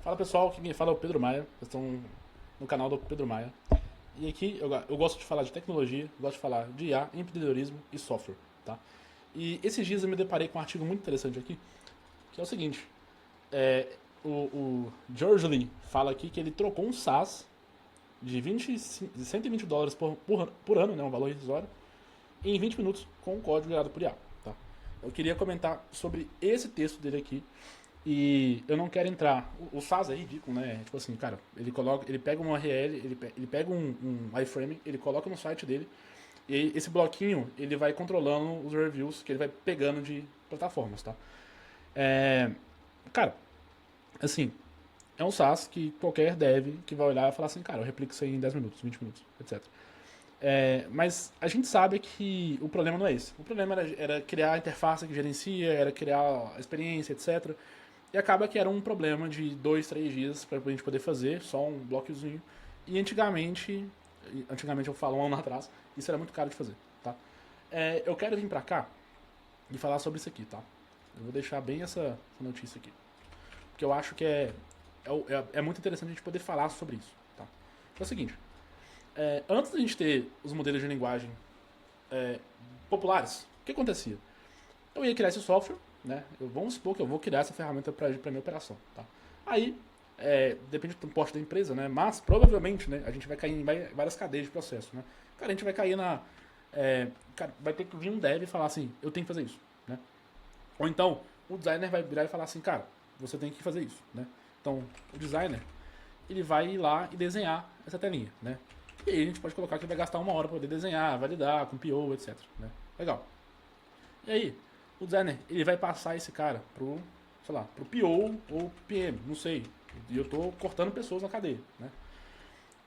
Fala pessoal, aqui quem fala é o Pedro Maia, vocês estão no canal do Pedro Maia. E aqui eu gosto de falar de tecnologia, gosto de falar de IA, empreendedorismo e software, tá? E esses dias eu me deparei com um artigo muito interessante aqui, que é o seguinte, é, o George Lee fala aqui que ele trocou um SaaS de 120 dólares por ano, né, um valor irrisório, em 20 minutos com um código gerado por IA, tá? Eu queria comentar sobre esse texto dele aqui. E eu não quero entrar. O SaaS é ridículo, né? Tipo assim, cara, ele pega um URL, ele pega um iframe, ele coloca no site dele, e aí esse bloquinho ele vai controlando os reviews que ele vai pegando de plataformas, tá? É, cara, assim, é um SaaS que qualquer dev que vai olhar e falar assim, cara, eu replico isso aí em 10 minutos, 20 minutos, etc. Mas a gente sabe que o problema não é esse. O problema era criar a interface que gerencia, era criar a experiência, etc. E acaba que era um problema de 2, 3 dias para a gente poder fazer, só um bloquezinho. E antigamente eu falo 1 ano atrás, isso era muito caro de fazer, tá? Eu quero vir pra cá e falar sobre isso aqui, tá? Eu vou deixar bem essa notícia aqui. Porque eu acho que é muito interessante a gente poder falar sobre isso, tá? É o seguinte, antes da gente ter os modelos de linguagem populares, o que acontecia? Eu ia criar esse software, né? Vamos supor que eu vou criar essa ferramenta para minha operação, tá? Aí, depende do porte da empresa, né? Mas provavelmente, né, a gente vai cair em várias cadeias de processo, né? Cara, a gente vai cair cara, vai ter que vir um dev e falar assim, eu tenho que fazer isso, né? Ou então, o designer vai virar e falar assim, cara, você tem que fazer isso, né? Então, o designer, ele vai ir lá e desenhar essa telinha, né? E aí a gente pode colocar que vai gastar 1 hora para poder desenhar, validar, com PO, etc, né? Legal. E aí, o designer, ele vai passar esse cara pro, sei lá, pro PO ou PM, não sei. E eu tô cortando pessoas na cadeia, né?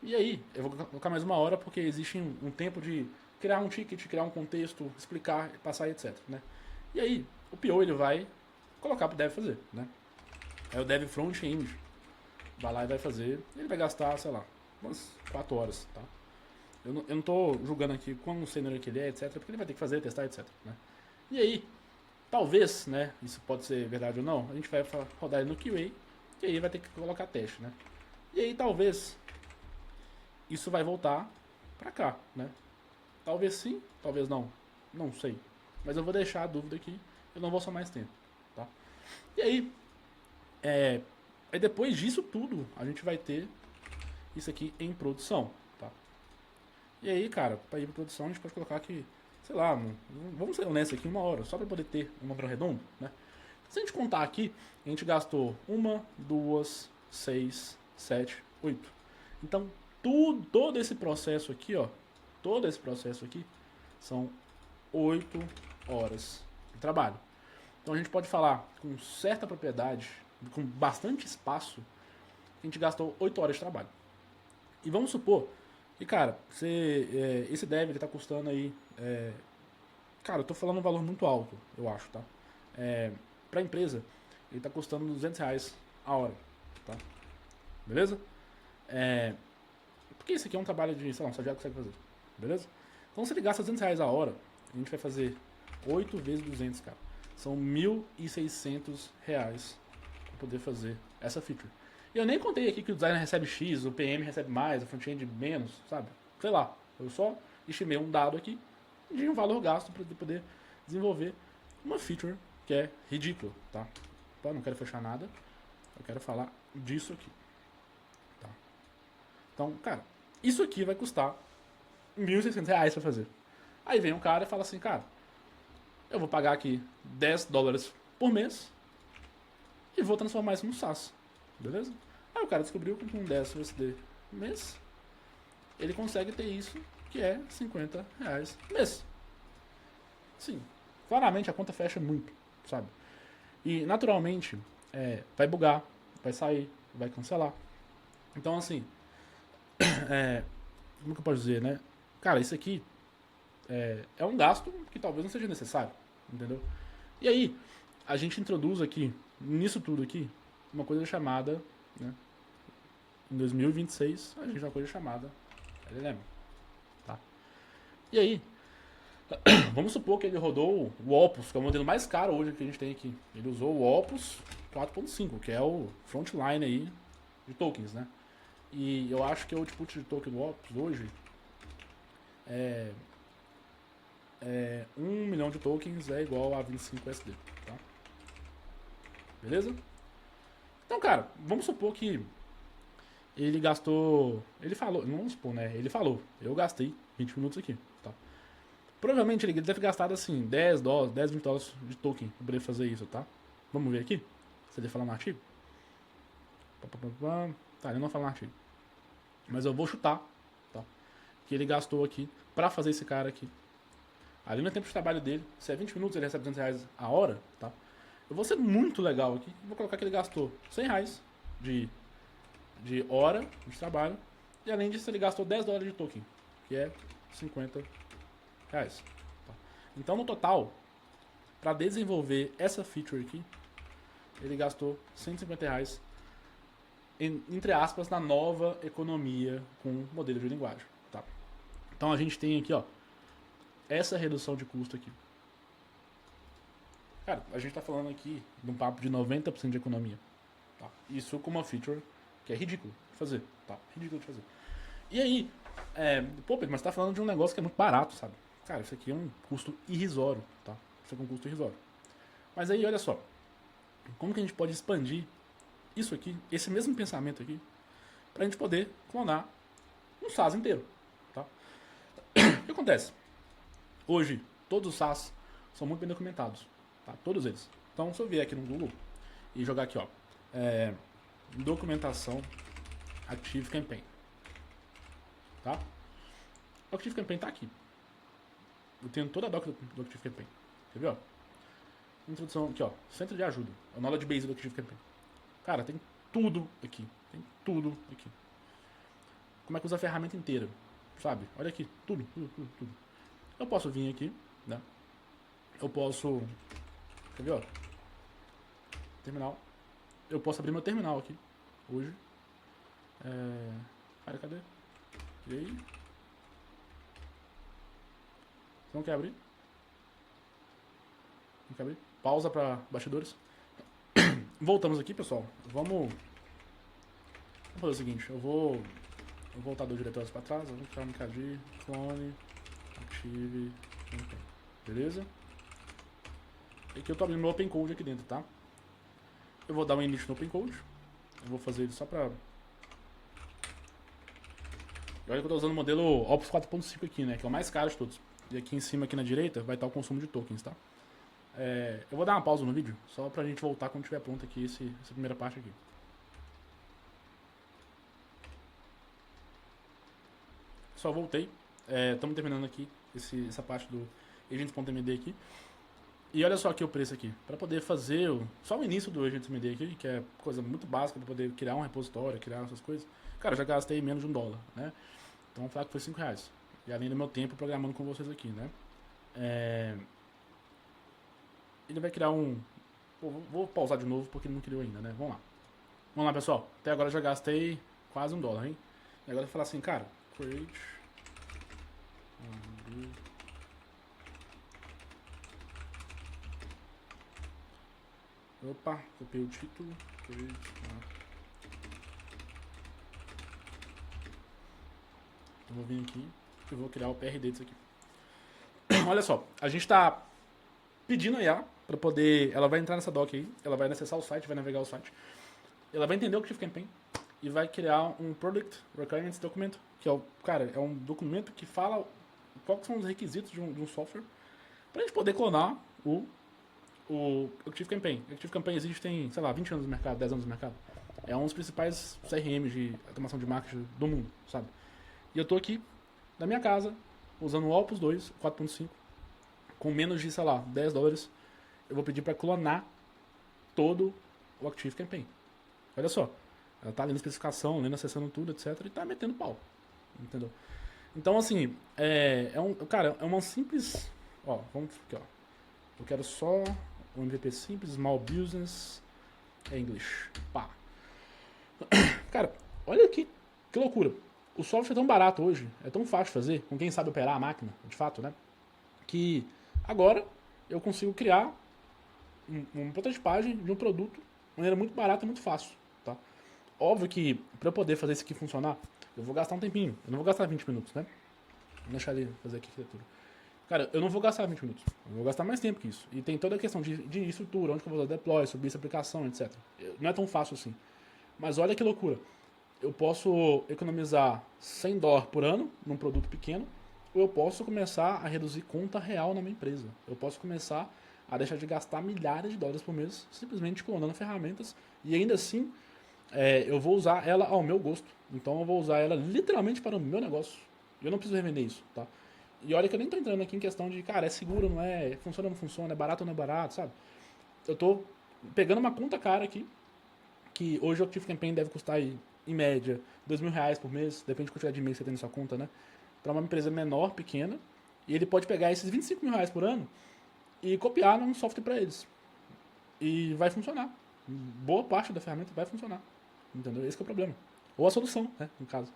E aí, eu vou colocar mais 1 hora porque existe um tempo de criar um ticket, criar um contexto, explicar, passar e etc, né? E aí, o PO ele vai colocar pro dev fazer, né? Aí o dev front-end vai lá e vai fazer, ele vai gastar, sei lá, umas 4 horas, tá? Eu não tô julgando aqui quão sênior que ele é, etc, porque ele vai ter que fazer, testar, etc, né? E aí, talvez, né, isso pode ser verdade ou não, a gente vai rodar ele no QA e aí vai ter que colocar teste, né? E aí talvez isso vai voltar pra cá, né? Talvez sim, talvez não, não sei. Mas eu vou deixar a dúvida aqui, eu não vou só mais tempo, tá? E aí, aí depois disso tudo, a gente vai ter isso aqui em produção, tá? E aí, cara, pra ir pra produção a gente pode colocar que, sei lá, vamos ser honestos aqui, 1 hora, só pra poder ter um número redondo, né? Se a gente contar aqui, a gente gastou 1, 2, 6, 7, 8. Então, todo esse processo aqui, ó, todo esse processo aqui são 8 horas de trabalho. Então a gente pode falar com certa propriedade, com bastante espaço, que a gente gastou 8 horas de trabalho. E vamos supor que, cara, esse dev ele tá custando aí. Cara, eu tô falando um valor muito alto, eu acho, tá? Pra empresa, ele tá custando R$ 200 a hora, tá? Beleza? Porque isso aqui é um trabalho de, sei lá, um estagiário consegue fazer, beleza? Então se ele gasta R$ 200 a hora, a gente vai fazer 8 vezes 200, cara. São R$ 1.600 pra poder fazer essa feature. E eu nem contei aqui que o designer recebe X, o PM recebe mais, o front-end menos, sabe? Sei lá. Eu só estimei um dado aqui de um valor gasto para poder desenvolver uma feature que é ridícula, tá? Então, não quero fechar nada. Eu quero falar disso aqui, tá? Então, cara, isso aqui vai custar R$ 1.600 pra fazer. Aí vem um cara e fala assim, cara, eu vou pagar aqui $10 por mês e vou transformar isso num SaaS. Beleza? Aí o cara descobriu que com 10 USD mês, ele consegue ter isso, que é R$ 50 mês. Sim, claramente a conta fecha muito, sabe? E naturalmente vai bugar, vai sair, vai cancelar. Então assim, como que eu posso dizer, né? Cara, isso aqui é um gasto que talvez não seja necessário, entendeu? E aí, a gente introduz aqui, nisso tudo aqui, uma coisa chamada, né? Em 2026, a gente tem uma coisa chamada LLM, tá? E aí, vamos supor que ele rodou o Opus, que é o modelo mais caro hoje que a gente tem aqui. Ele usou o Opus 4.5, que é o frontline aí de tokens, né? E eu acho que o output de token do Opus hoje é 1 milhão de tokens é igual a 25 USD, tá? Beleza? Então, cara, vamos supor que ele gastou... Ele falou, não vamos supor, né? Ele falou, eu gastei 20 minutos aqui, tá? Provavelmente ele deve ter gastado, assim, 10 dólares, 10, 20 dólares de token pra poder fazer isso, tá? Vamos ver aqui? Se ele falar no artigo. Tá, ele não fala no artigo. Mas eu vou chutar, tá? Que ele gastou aqui pra fazer esse cara aqui. Ali no tempo de trabalho dele, se é 20 minutos, ele recebe 200 reais a hora, tá? Eu vou ser muito legal aqui. Vou colocar que ele gastou 100 reais de hora de trabalho. E além disso, ele gastou 10 dólares de token, que é 50 reais. Tá? Então, no total, para desenvolver essa feature aqui, ele gastou 150 reais, entre aspas, na nova economia com modelo de linguagem. Tá? Então, a gente tem aqui, ó, essa redução de custo aqui. Cara, a gente tá falando aqui de um papo de 90% de economia. Tá? Isso com uma feature que é ridículo de fazer. Tá? Ridículo de fazer. E aí, pô, Pedro, mas você tá falando de um negócio que é muito barato, sabe? Cara, isso aqui é um custo irrisório, tá? Isso aqui é um custo irrisório. Mas aí, olha só. Como que a gente pode expandir isso aqui, esse mesmo pensamento aqui, pra gente poder clonar um SaaS inteiro, tá? O que acontece? Hoje, todos os SaaS são muito bem documentados. Tá? Todos eles. Então, se eu vier aqui no Google e jogar aqui, ó, documentação Active Campaign, tá? O Active Campaign tá aqui. Eu tenho toda a doc do Active Campaign. Quer ver, ó? Introdução aqui, ó, centro de ajuda, o knowledge base do Active Campaign. Cara, tem tudo aqui. Tem tudo aqui. Como é que usa a ferramenta inteira, sabe? Olha aqui, tudo. Eu posso vir aqui, né? Eu posso... Quer ver, ó? Terminal. Eu posso abrir meu terminal aqui, hoje. Cadê? E aí? Você não quer abrir? Não quer abrir? Pausa para bastidores. Voltamos aqui, pessoal. Vamos fazer o seguinte. Eu vou voltar dois diretórios para trás. Vamos clicar no KD, clone, Active, Campaign. Beleza? Aqui eu tô abrindo meu Open Code aqui dentro, tá? Eu vou dar um init no Open Code. Eu vou fazer ele só pra... E olha que eu tô usando o modelo Opus 4.5 aqui, né? Que é o mais caro de todos. E aqui em cima, aqui na direita, vai estar o consumo de tokens, tá? Eu vou dar uma pausa no vídeo, só pra gente voltar quando estiver pronto aqui essa primeira parte aqui. Só voltei. Estamos terminando aqui essa parte do agents.md aqui. E olha só aqui o preço aqui. Para poder fazer só o início do agents.md aqui, que é coisa muito básica para poder criar um repositório, criar essas coisas. Cara, eu já gastei menos de $1, né? Então vamos falar que foi 5 reais. E além do meu tempo programando com vocês aqui, né? Ele vai criar um... Vou pausar de novo porque ele não criou ainda, né? Vamos lá. Vamos lá, pessoal. Até agora eu já gastei quase $1, hein? E agora eu vou falar assim, cara, create... Opa, copiei o título. Eu vou vir aqui e vou criar o PRD disso aqui. Olha só, a gente está pedindo a IA para poder... Ela vai entrar nessa doc aí, ela vai acessar o site, vai navegar o site. Ela vai entender o Active Campaign e vai criar um Product Requirements Document, que é um documento que fala quais são os requisitos de um software para a gente poder clonar o Active Campaign. O Active Campaign existe tem, sei lá, 20 anos no mercado, 10 anos no mercado. É um dos principais CRMs de automação de marketing do mundo, sabe? E eu tô aqui, na minha casa, usando o Opus 2, 4.5, com menos de, sei lá, $10. Eu vou pedir para clonar todo o Active Campaign. Olha só. Ela tá lendo a especificação, lendo, acessando tudo, etc. E tá metendo pau. Entendeu? Então, assim, cara, é uma simples... Ó, vamos aqui, ó. Eu quero só um MVP simples, Small Business, English. Pá. Cara, olha aqui, que loucura. O software é tão barato hoje, é tão fácil de fazer, com quem sabe operar a máquina, de fato, né? Que agora eu consigo criar uma prototipagem de um produto de maneira muito barata e muito fácil, tá? Óbvio que para eu poder fazer isso aqui funcionar, eu vou gastar um tempinho. Eu não vou gastar 20 minutos, né? Vou deixar ele fazer aqui a arquitetura. Cara, eu não vou gastar 20 minutos. Eu vou gastar mais tempo que isso. E tem toda a questão de estrutura, onde que eu vou usar deploy, subir essa aplicação, etc. Não é tão fácil assim. Mas olha que loucura. Eu posso economizar $100 por ano num produto pequeno, ou eu posso começar a reduzir conta real na minha empresa. Eu posso começar a deixar de gastar milhares de dólares por mês simplesmente clonando ferramentas e ainda assim eu vou usar ela ao meu gosto. Então eu vou usar ela literalmente para o meu negócio. E eu não preciso revender isso, tá? E olha que eu nem tô entrando aqui em questão de, cara, é seguro, não é? Funciona ou não funciona? É barato ou não é barato, sabe? Eu tô pegando uma conta cara aqui, que hoje o Active Campaign deve custar aí, em média, R$ 2.000 por mês, depende de quantidade de mês que você tem na sua conta, né? Para uma empresa menor, pequena, e ele pode pegar esses R$ 25.000 por ano e copiar num software para eles. E vai funcionar. Boa parte da ferramenta vai funcionar. Entendeu? Esse que é o problema. Ou a solução, né? No caso.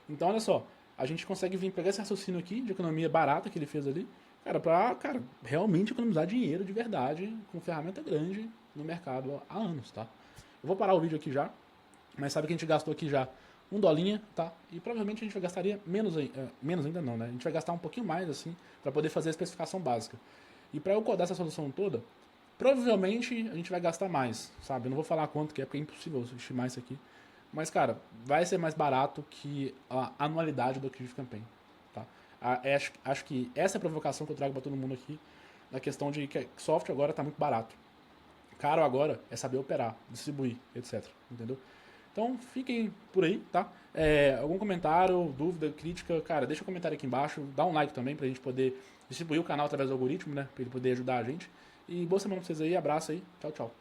Então, olha só. A gente consegue vir pegar esse raciocínio aqui de economia barata que ele fez ali, cara, pra, cara, realmente economizar dinheiro de verdade com ferramenta grande no mercado há anos, tá? Eu vou parar o vídeo aqui já, mas sabe que a gente gastou aqui já $1, tá? E provavelmente a gente gastaria menos ainda não, né? A gente vai gastar um pouquinho mais, assim, para poder fazer a especificação básica. E para eu codar essa solução toda, provavelmente a gente vai gastar mais, sabe? Eu não vou falar quanto que é, porque é impossível estimar isso aqui. Mas, cara, vai ser mais barato que a anualidade do Active Campaign, tá? Acho que essa é a provocação que eu trago para todo mundo aqui, na questão de que software agora está muito barato. Caro agora é saber operar, distribuir, etc. Entendeu? Então, fiquem por aí, tá? Algum comentário, dúvida, crítica, cara, deixa um comentário aqui embaixo, dá um like também pra gente poder distribuir o canal através do algoritmo, né? Pra ele poder ajudar a gente. E boa semana pra vocês aí, abraço aí, tchau, tchau.